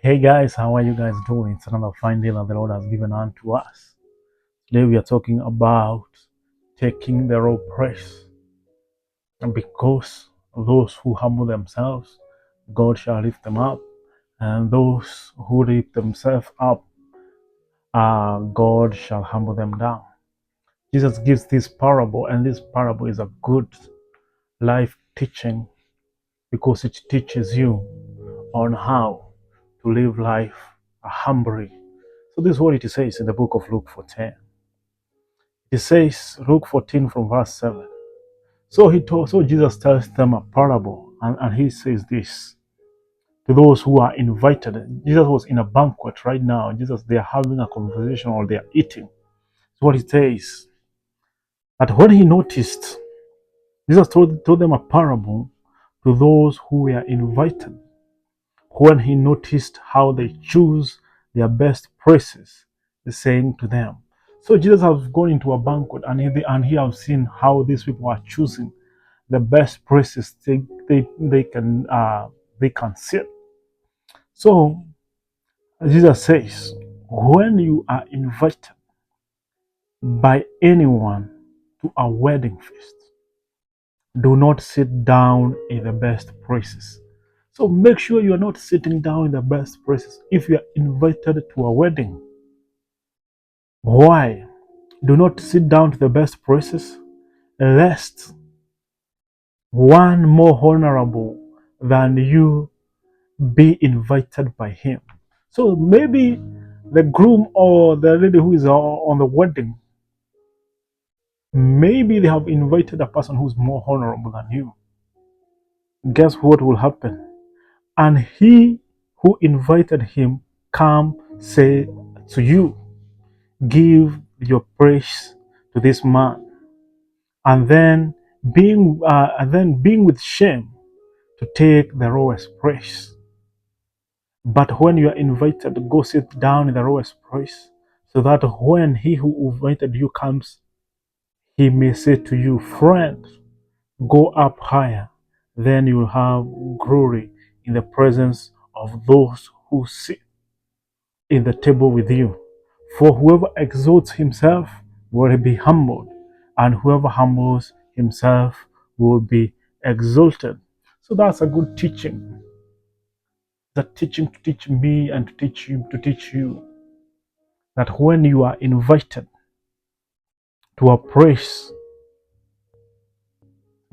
Hey guys, how are you guys doing? It's another fine day that the Lord has given unto us. Today we are talking about taking the raw praise. And because those who humble themselves, God shall lift them up. And those who lift themselves up, God shall humble them down. Jesus gives this parable, and this parable is a good life teaching because it teaches you on how to live life humbly. So this is what it says in the book of Luke 14. It says, Luke 14 from verse 7. So Jesus tells them a parable, and he says this to those who are invited. Jesus was in a banquet right now. They are having a conversation or they are eating. So what he says, that when he noticed, Jesus told them a parable to those who were invited. When he noticed how they choose their best places, he's saying to them. So Jesus has gone into a banquet and he has seen how these people are choosing the best places they can sit. So Jesus says, when you are invited by anyone to a wedding feast, do not sit down in the best places. So make sure you are not sitting down in the best places if you are invited to a wedding. Why? Do not sit down to the best places, lest one more honorable than you be invited by him. So maybe the groom or the lady who is on the wedding, maybe they have invited a person who's more honorable than you. Guess what will happen? And he who invited him come say to you, give your praise to this man, and then being with shame to take the lowest praise. But when you are invited, go sit down in the lowest place, so that when he who invited you comes, he may say to you, friend, go up higher. Then you will have glory in the presence of those who sit in the table with you. For whoever exalts himself will be humbled, and whoever humbles himself will be exalted. So that's a good teaching. The teaching to teach me and to teach you that when you are invited to a place,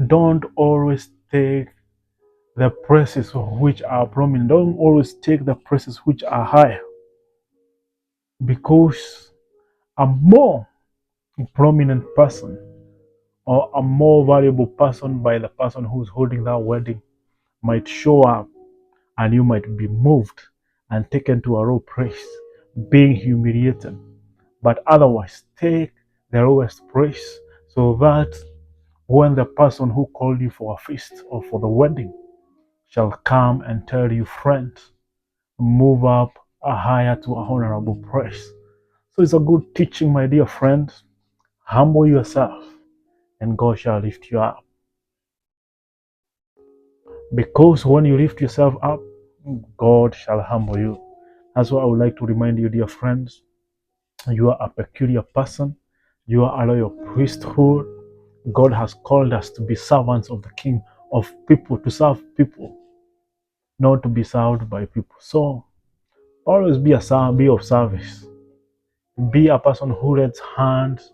don't always take the places which are prominent. Don't always take the places which are higher, because a more prominent person or a more valuable person by the person who's holding that wedding might show up, and you might be moved and taken to a low place, being humiliated. But otherwise, take the lowest place, so that when the person who called you for a feast or for the wedding shall come and tell you, friend, move up a higher to a honorable place. So it's a good teaching, my dear friend. Humble yourself, and God shall lift you up. Because when you lift yourself up, God shall humble you. That's what I would like to remind you, dear friends. You are a peculiar person. You are a loyal priesthood. God has called us to be servants of the King, of people, to serve people, not to be served by people. So always be of service. Be a person who lends hands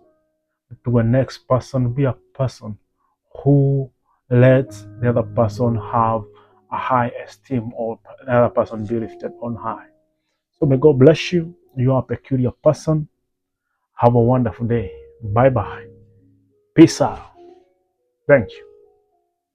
to a next person. Be a person who lets the other person have a high esteem, or the other person be lifted on high. So may God bless you. You are a peculiar person. Have a wonderful day. Bye bye. Peace out. Thank you.